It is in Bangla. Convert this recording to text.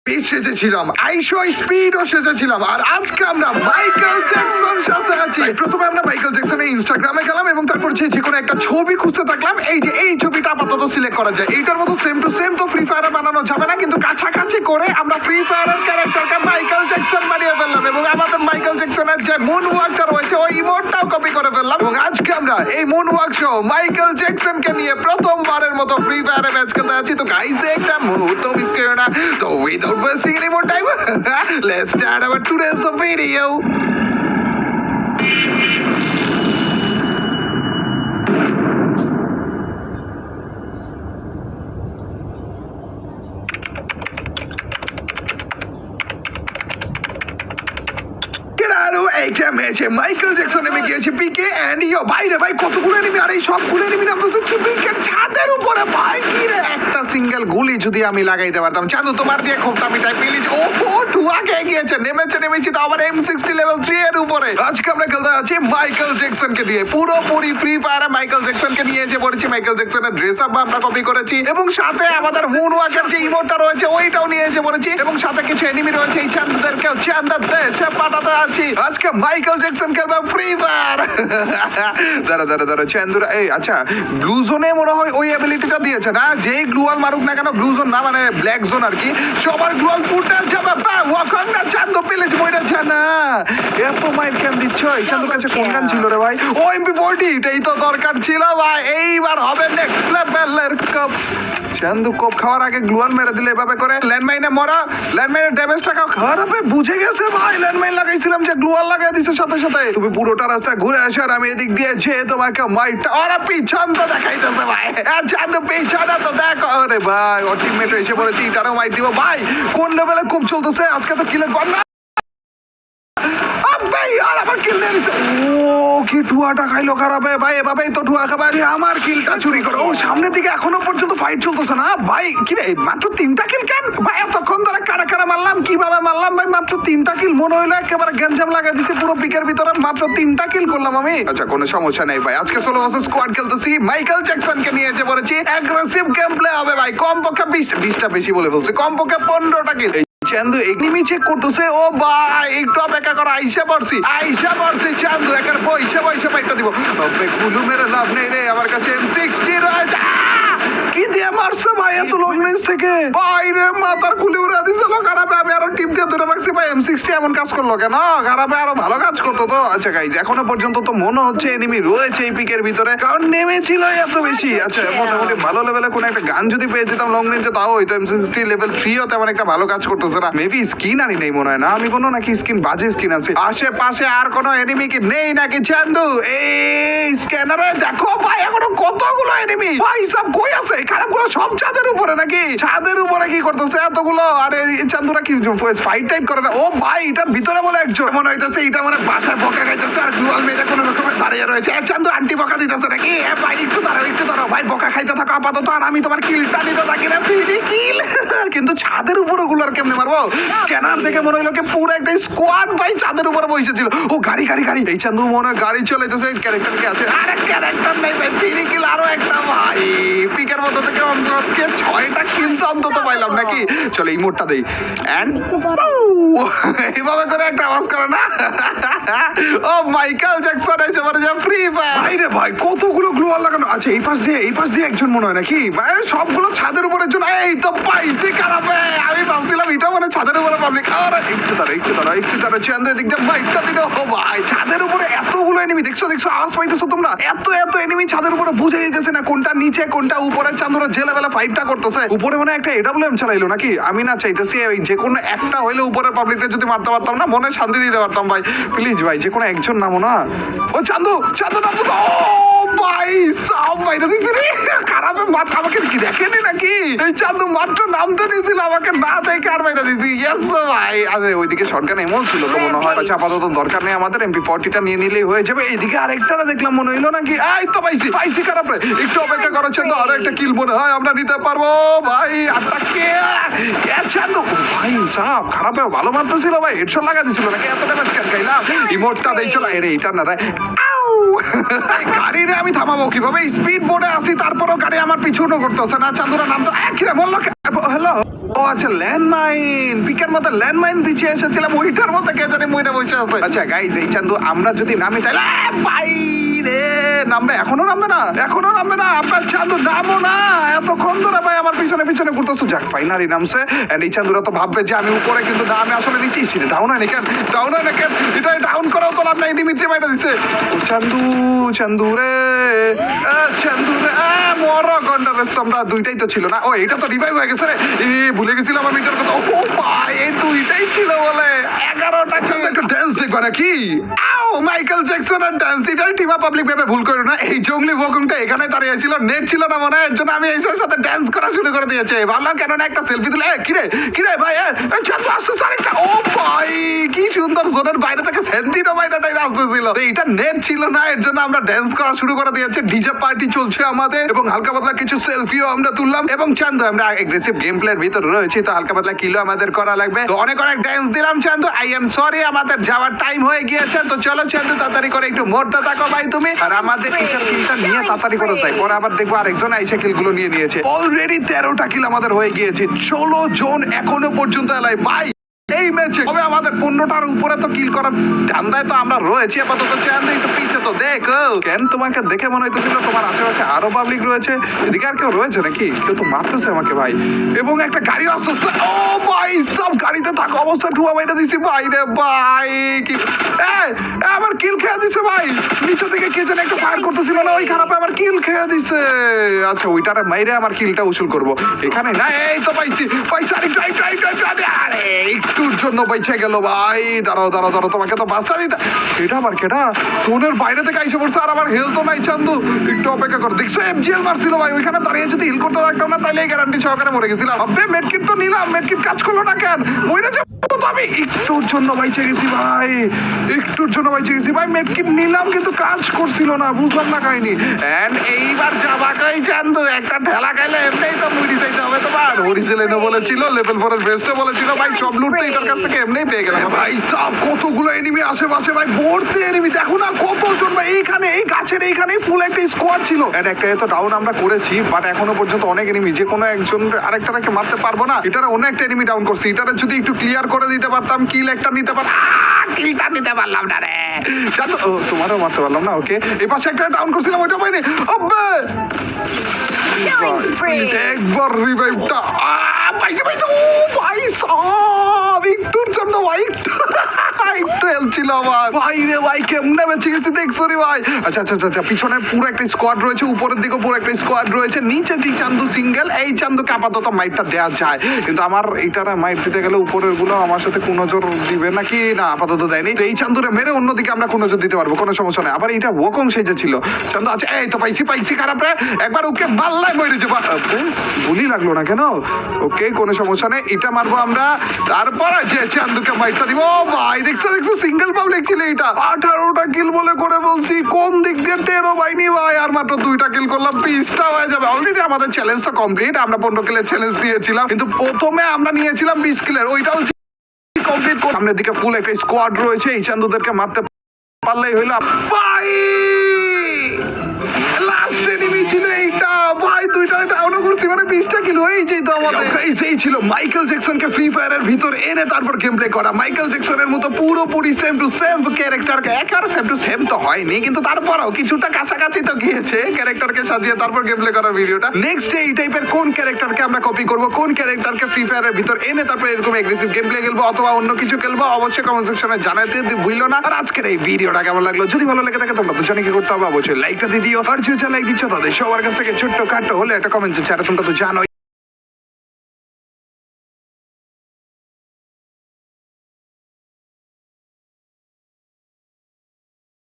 সেজেছিলাম, আইশো স্পিডও সেজেছিলাম, আর আজকে আমরা মাইকেল জ্যাকসন সাজতে আছি। প্রথমে আমরা মাইকেল জ্যাকসনের ইনস্টাগ্রামে গেলাম এবং তারপর যে কোনো একটা ছবি খুঁজতে থাকলাম। এই যে এই ছবিটা আপাতত সিলেক্ট করা যায়, এইটার মতো সেম টু সেম তো ফ্রি ফায়ারে বানানো যাবে না, কিন্তু কাছাকাছি করে আমরা ফ্রি ফায়ারের ক্যারেক্টারকে মাইকেল জ্যাকসন বানিয়ে ফেললাম এবং আমাদের মাইকেল জ্যাকসনের যে মুন ওয়াকটা রয়েছে ওই ইমোটটাও কপি করে ফেললাম। এবং আজকে আমরা এই মুন ওয়াক শো মাইকেল জ্যাকসনকে নিয়ে প্রথমবারের মতো ফ্রি ফায়ারে ম্যাচ খেলতে আছি। তো গাইস একটা মুহূর্ত মিস করো না। তো without wasting any more time, let's start our today's video. এইটা ম্যাচে মাইকেল জ্যাকসন নেমে গিয়েছে পিকে এন্ড ইয়ো ভাই রে ভাই, কতগুলো এনিমি, আর এই সবগুলো এনিমি নামতেছে পিকের ছাদের উপরে। ভাই কি রে, একটা সিঙ্গেল গুলি যদি আমি লাগাইতে পারতাম। চাঁদু তোমার দিয়ে খোপটা আমি টাইপ পেলি। ও টুয়াকে গিয়েছে, নেমেছি তো আবার M60 লেভেল 3 এর উপরে। আজকে আমরা খেলতে আছি মাইকেল জ্যাকসনকে দিয়ে, পুরোপুরি ফ্রি ফায়ারে মাইকেল জ্যাকসনকে নিয়ে যে পড়েছি। মাইকেল জ্যাকসনের ড্রেস আপ আমরা কপি করেছি এবং সাথে আমাদের মুন ওয়াকের যে ইমোটটা রয়েছে ওইটাও নিয়ে এসে পড়েছি এবং সাথে কিছু এনিমি রয়েছে, এই চাঁদদেরকেও চাঁদার দেশে পাঠাতে আছি। আজকে মাইকেল জ্যাকসন খেলবে ফ্রি ফায়ার। দাঁড়া চান্দুরা, এই আচ্ছা ব্লু জোনে মনে হয় ওই অ্যাবিলিটিটা দিয়েছে না, যেই গ্লুয়াল মারুক না কেন, ব্লু জোন না মানে ব্ল্যাক জোন আর কি, সবার গ্লুয়াল ফুটে যাবে। ওয়াকং না চান্দু প্লিজ মইরা জানা এত মাইর কেন দিচ্ছ? এই চান্দুর কাছে কোন গান ছিল রে ভাই? ও MP40, এটাই তো দরকার ছিল ভাই। এইবার হবে নেক্সট লেভেলের কাপ। চান্দু কোপ খাওয়ার আগে গ্লুয়াল মেরে দিলে এভাবে করে ল্যান্ডমাইনে মরা, ল্যান্ডমাইনের ড্যামেজটা খারাপ বুঝে গেছে ভাই। ল্যান্ডমাইন লাগাইছিলাম যে গ্লুয়াল লাগাই দিছে সাথে সাথে। তুমি পুরোটা রাস্তা ঘুরে আসো আর আমি এদিক দিয়ে যে তোমাকে মাইটটা ওরা পিছন তো দেখাইতেছে ভাই। চান্দু পিছনে তো দেখো। আরে ভাই ওর টিমমেট এসে পড়েছে, এটারও মাইট দিব ভাই। কোন লেভেলে খুব চলতেছে আজকে, তো কিলের পার না। আমার কিল নিয়ে নিছে। ও কি টুয়াটা খাইলো খারাপ ভাই, এভাবেই তো টুয়া খাবার। আমার কিলটা চুরি করে। ও সামনের দিকে এখনো পর্যন্ত ফাইট চলতেছে না ভাই। কি রে মাত্র 3টা কিল কেন ভাই? এতক্ষণ ধরে কারা মারলাম, কিভাবে মারলাম ভাই? মাত্র 3টা কিল, মনে হইলো একেবারে গেঞ্জাম লাগা দিছে পুরো পিকের ভিতরে। মাত্র 3টা কিল করলাম আমি। আচ্ছা কোনো সমস্যা নেই ভাই, আজকে সোলো ভার্সেস স্কোয়াড খেলতেছি। মাইকেল জ্যাকসনকে নিয়ে এসে পড়েছি। অ্যাগ্রেসিভ গেম প্লে হবে ভাই। কমপক্ষে 20টা বেশি বলে ফেলছে, কমপক্ষে 15টা কিল। চান্দু এনিমি চেক করতেছে। ও ভাই একটু অপেক্ষা করো, আইসা পড়ছি চান্দু। একার পয়সা পাইটা দিব। গুলু মেরে লাভ নেই রে, আমার কাছে M60 রয়েছে। কি দিয়ে মারছে ভাই এত লং রেঞ্জ থেকে? বাইরে মাথার খুলে উড়া দিছিল। খারাপে আমি আরো টিপ দিয়ে ধরে রাখছি ভাই। M60 এমন কাজ করলো কেন? খারাপে আরো ভালো কাজ করতো তো। আচ্ছা গাইজ এখনো পর্যন্ত তো মনে হচ্ছে এনিমি রয়েছে এই পিকের ভিতরে, কারণ নেমেছিল এত বেশি। আচ্ছা মোটামুটি ভালো লেভেলে কোন একটা গান যদি পেয়ে যেতাম লং রেঞ্জে, তাও হয়তো M60 লেভেল 3ও তেমন একটা ভালো কাজ করতেছে না। মেবি স্কিন আনি নেই মনে হয় না, আমি কোনো নাকি স্কিন বাজে স্কিন আছে। আশেপাশে আর কোনো এনিমি কি নেই নাকি চান্দু? এই স্ক্যানারে দেখো ভাই এখনো কতগুলো এনিমি ভাই, সব কই আছে? খারাপগুলো সব ছাদের উপরে নাকি? ছাদের উপরে কি করতেছে এতগুলো? আরে চান্দুরা কি ফাইট টাইপ করে না? ও ভাই এটার ভিতরে বলে একজন মনে হইতেছে, এটা মানে বাসায় বকা খাইতেছে আর গ্লুয়াল মেয়েটা কোনো রকমের দাঁড়িয়ে রয়েছে। চান্দু আন্টি বকা দিতেছে নাকি? ভাই একটু দাঁড়াও ভাই, বকা খাইতে থাকো আপাতত, আর আমি তোমার কিলটা দিতে থাকি না। ফ্রি কিল। কিন্তু ছাদের উপরে গুলার কেমনে মারবো? স্ক্যানার দেখে মনে হইলো কি পুরো একটা স্কোয়াড ভাই ছাদের উপরে বসেছিল। ও গাড়ি। এই চান্দু মনে হয় গাড়ি চালাইতেছে। ক্যারেক্টার কি আছে? আরে ক্যারেক্টার নাই ভাই, ফ্রি কিল আরো একটা ভাই। পিকের মধ্যে থেকে অন্ততকে 6টা কিন্তু অন্তত পাইলাম নাকি? চলো এই মোডটা দেই এন্ড এইভাবে করে একটা আওয়াজ করে না? ও মাইকেল জ্যাকসন এসে পড়ে যে ফ্রি ফায়ার রে ভাই। কতগুলো গ্লোয়াল লাগানো। আচ্ছা এই পাশ দিয়ে একজন মনে হয় নাকি? সবগুলো ছাদের উপরের জন্য। এই তো পাইছি খারাপে। আমি ভাবছিলাম এটা মানে ছাদের উপরে পাবলিক। আর একটু দাঁড়া চান্দু এদিক দিয়ে বাইকটা দিল। ও ভাই ছাদের উপরে এতগুলো এনিমি, দেখছো আওয়াজ পাইতেছো তোমরা? এত এনিমি ছাদের উপরে বুঝে যেতেছে না কোনটা নিচে কোনটা উপরে। চান্দুরা যে লেভেলে ফাইটটা করতেছে। উপরে মানে একটা AWM চালাইলো নাকি? আমি না চাইতেছি যে কোনো একটা হইলে উপরের পাবলিকটা যদি মারতে পারতাম না, মনে শান্তি দিতে পারতাম ভাই। প্লিজ ভাই যে কোনো একজন নামো না। ও চান্দু নামো। ও ভাই সব বাইরে দিছি রে। খারাপে মাথা আমাকে কি দেখেনি নাকি? এই চান্দু মাত্র নামতে নিয়েছিল, আমাকে না দেখে আর বাইরে দিছি। ইয়েস ভাই। আরে ওইদিকে শটগান এমন ছিল তো মনে হয়। আচ্ছা আপাতত দরকার নেই আমাদের, MP40টা নিয়ে নিলেই হয়ে যাবে। এইদিকে আরেকটা দেখলাম মনে হইলো নাকি? এই তো পাইছি খারাপে। একটু অপেক্ষা করো চান্দু, আরো একটা কিল মনে হয় আমরা নিতে পারবো ভাই। আটটাকে চান্দু ভাই সাপ খারাপে ভালো মারতেছিল ভাই। হেডশট লাগা দিছিল নাকি? এত ড্যামেজ কেন খাইলাম? ইমোটটা দেই চলো। এটা না রে। এই গাড়ি রে আমি থামাবো কিভাবে? স্পিড বোর্ডে আসি তারপরও গাড়ি আমার পিছুনো করতেছে না। চান্দুরা নাম তো কিরে বললো? হ্যালো, ও আচ্ছা ল্যান্ডমাইন, পিকের মতো ল্যান্ডমাইন বিছিয়ে এসেছিলাম, ওইটার মতো কে জানি মইটা বসে আছে। আচ্ছা গাইজ, এই চান্দু আমরা যদি নামি তাহলে ভাই রে নামবে, এখনো নামবে না, এখনো নামবে না। আপনার চান্দু নামো না, এতক্ষণ ধরে ভাই আমার পিছনে পিছনে ঘুরতেছো। যাক ফাইনালি নামছে। এন্ড এই চান্দুরা তো ভাববে যে আমি উপরে, কিন্তু না, আমি আসলে নিচেই ছিল। ডাউন হয় না কেন? ডাউন হয় না কেন? এটা ডাউন করাও তো লাভ নাই, ডিমিট্রি মাইটা দিছে। ও চান্দু, চান্দু রে, চান্দু রে, মর গন্ডারের আমরা দুইটাই তো ছিল না। ও এটা তো রিভাইভ হয়ে গেছে রে, ভুলে গেছিলাম আমি এটার কথা। ও ভাই এই দুইটাই ছিল বলে 11টা ছিল। একটা ডান্স দেখবা নাকি? মাইকেল জ্যাকসনের ডান্স। এটা টিমা পাবলিক ভেবে ভুল করো না। এই জঙ্গলি ভোকুংটা এখানে দাঁড়িয়ে ছিল, নেট ছিল না মনে হয়, এর জন্য আমি এইসবের সাথে ডান্স করা শুরু করে দিয়েছে। ভাবলাম কেন না একটা সেলফি তুলে। কিরে কিরে ভাই, চান্দু আসছে আরেকটা। ও ভাই কি সুন্দর, জোনের বাইরে থেকে সেন্টিনো বাইরেটাই আসতেছিল। এইটা নেট ছিল না, এর জন্য আমরা ডান্স করা শুরু করে দিয়েছে। ডিজে পার্টি চলছে আমাদের, এবং হালকা পাতলা কিছু সেলফিও আমরা তুললাম। এবং চান্দু আমরা এগ্রেসিভ গেম প্লের ভিতর রয়েছি, তো হালকা পাতলা কিলো আমাদের করা লাগবে। তো অনেক অনেক ডান্স দিলাম চান্দু। আই এম সরি, আমাদের যাওয়ার টাইম হয়ে গিয়েছে। তো চলো চান্দু তাড়াতাড়ি করে একটু মরতে থাকো ভাই তুমি। আর আমাদের এইটার কিলটা নিয়ে তাড়াতাড়ি করে যাই, পরে আবার দেখবো আরেকজন আইসা কিল গুলো নিয়ে নিয়েছে। অলরেডি 13টা কিল আমাদের হয়ে গিয়েছে। 16 জন এখনো পর্যন্ত এলাই ভাই। এই ম্যাচে তবে আমাদের 15টার উপরে তো কিল করার ধান্দায় তো আমরা রয়েছি আপাতত। চান্দু একটু পিছে তো দেখো। কেন তোমাকে দেখে মনে হইতেছিল তোমার আশেপাশে আরো পাবলিক রয়েছে? এদিকে আর কেউ রয়েছে নাকি? কেউ তো মারতেছে আমাকে ভাই। এবং একটা গাড়ি আসছে। ও ভাই সব গাড়িতে থাকা অবস্থা ঠুয়া বাইটা দিছি ভাই রে ভাই। কি আমার কিল খেয়ে দিছে ভাই। নিচে থেকে কে যেন একটু ফায়ার করতেছিল না, ওই খারাপে আমার কিল খেয়ে দিছে। আচ্ছা ওইটারে মাইরে আমার কিলটা উসুল করবো এখানে না। এই তো পাইছি পাইছি। আরে একটুর জন্য বাইচে গেল ভাই। দাঁড়াও দাঁড়াও দাঁড়াও, তোমাকে তো বাঁচতে দিতে। এটা আবার কেটা? ফোনের বাইরে থেকে আইসে পড়ছে, আর আমার হেলথ তো নাই চান্দু। একটু অপেক্ষা কর, দেখছো এফজিএল মারছিল ভাই। ওইখানে দাঁড়িয়ে যদি হিল করতে থাকতাম না তাহলে গ্যারান্টি সহকারে মরে গেছিলাম। আবে মেডকিট তো নিলাম, মেডকিট কাজ করলো না কেন? মরে যাবো তো আমি। একটুর জন্য বাইচে গেছি ভাই, একটুর জন্য বাইচে গেছি ভাই। মেডকিট নিলাম কিন্তু কাজ করছিল না, বুঝলাম না কাহিনী। এন্ড এইবার যাবা কই চান্দু? একটা ঠেলা খাইলে এমনিই তো মুড়ি যাইতে হবে তোমার। হরিজেলেনো বলেছিল, লেভেল 4 এর বেস্টে বলেছিল ভাই, সব লুট তো এটার কাছ থেকে এমনিই পেয়ে গেলাম ভাই। সব কতগুলো এনিমি আশেপাশে ভাই, ভর্তি এনিমি। দেখো না কতজন ভাই। এইখানে এই গাছের এইখানে ফুল একটা স্কোয়াড ছিল। এন্ড একটা তো ডাউন আমরা করেছি, বাট এখনো পর্যন্ত অনেক এনিমি। যে কোনো একজন আরেকটাকে মারতে পারবো না। এটারে অনেক একটা এনিমি ডাউন করছি। এটারে যদি একটু ক্লিয়ার করে দিতে পারতাম, কিল একটা নিতে পারতাম। কিলটা নিতে পারলাম না রে। জানো তোমারও মারতে পারলাম না। ওকে এই পাশে একটা ডাউন করছিলাম, ওইটা পাইনি। আব্বে একবার রিভাইভটা পাইছে পাইছে। ও ভাই সব একটুর জন্য ভাই, একটু হেল্প ছিল আমার ভাই রে ভাই। কেমনে বেঁচে গেছি দেখছো রে ভাই। আচ্ছা আচ্ছা আচ্ছা, পিছনে পুরো একটা স্কোয়াড রয়েছে, উপরের দিকে পুরো একটা স্কোয়াড রয়েছে, নিচে যে চান্দু সিঙ্গেল। এই চান্দুকে আপাতত মাইটটা দেওয়া যায়, কিন্তু আমার এইটারে মাইট দিতে গেলে উপরের গুলো আমার সাথে কোন জোর দিবে নাকি না, আপাতত দেয়নি। তো এই চান্দুরে মেরে অন্যদিকে আমরা কোন জোর দিতে পারবো, কোনো সমস্যা নেই। আবার এইটা ওকম সেজে ছিল চান্দু। আচ্ছা এই তো পাইছি পাইছি খারাপ রে। একবার ওকে মারলাই মরে যাবো। গুলি লাগলো না কেন? ওকে কোনো সমস্যা নেই, এটা মারবো আমরা। তারপর আছে চান্দুকে মাইটটা দিব। ও ভাই দেখছো দেখছো, সিঙ্গেল পাবলিক ছিল এটা। 18টা কিল বলে করে বলছি, কোন দিক দিয়ে টেরো পাইনি ভাই। আর মাত্র 2টা কিল করলাম, 20টা হয়ে যাবে। অলরেডি আমাদের চ্যালেঞ্জ তো কমপ্লিট। আমরা 15 কিলের চ্যালেঞ্জ দিয়েছিলাম, কিন্তু প্রথমে আমরা নিয়েছিলাম 20 কিলের, ওইটাও কমপ্লিট। সামনের দিকে ফুল একটা স্কোয়াড রয়েছে, এই চান্দুদেরকে মারতে পারলেই হইলো ভাই। লাস্ট এনিমি ছিল এইটা ভাই। 2টা ডাউন করছি, মানে 20টা কিল হয়েই যেত আমাদের। এই ছিল মাইকেল জ্যাকসনকে ফ্রি ফায়ারের ভিতর এনে তারপর গেম প্লে করা। মাইকেল জ্যাকসনের মতো পুরোপুরি সেম টু সেম ক্যারেক্টারকে, একার সেম টু সেম তো হয়নি, কিন্তু তারপরেও কিছুটা কাছাকাছি তো গিয়েছে ক্যারেক্টারকে সাজিয়ে তারপর গেম প্লে করার ভিডিওটা। নেক্সট এই টাইপের কোন ক্যারেক্টারকে আমরা কপি করব, কোন ক্যারেক্টারকে ফ্রি ফায়ারের ভিতর এনে তারপর এরকম এগ্রেসিভ গেম প্লে খেলবো অথবা অন্য কিছু খেলবো, অবশ্যই কমেন্ট সেকশনে জানাতে ভুলো না। আর আজকের এই ভিডিওটা কেমন লাগলো, যদি ভালো লাগে থাকে তোমরা দুজনে কি করতে হবে, অবশ্যই লাইকটা দিয়ে দিও। আর যে লাইক দিচ্ছ তাদের সবার কাছ থেকে ছোট্ট খাটো হলে একটা কমেন্ট চাইছে, তোমরা তো জানো।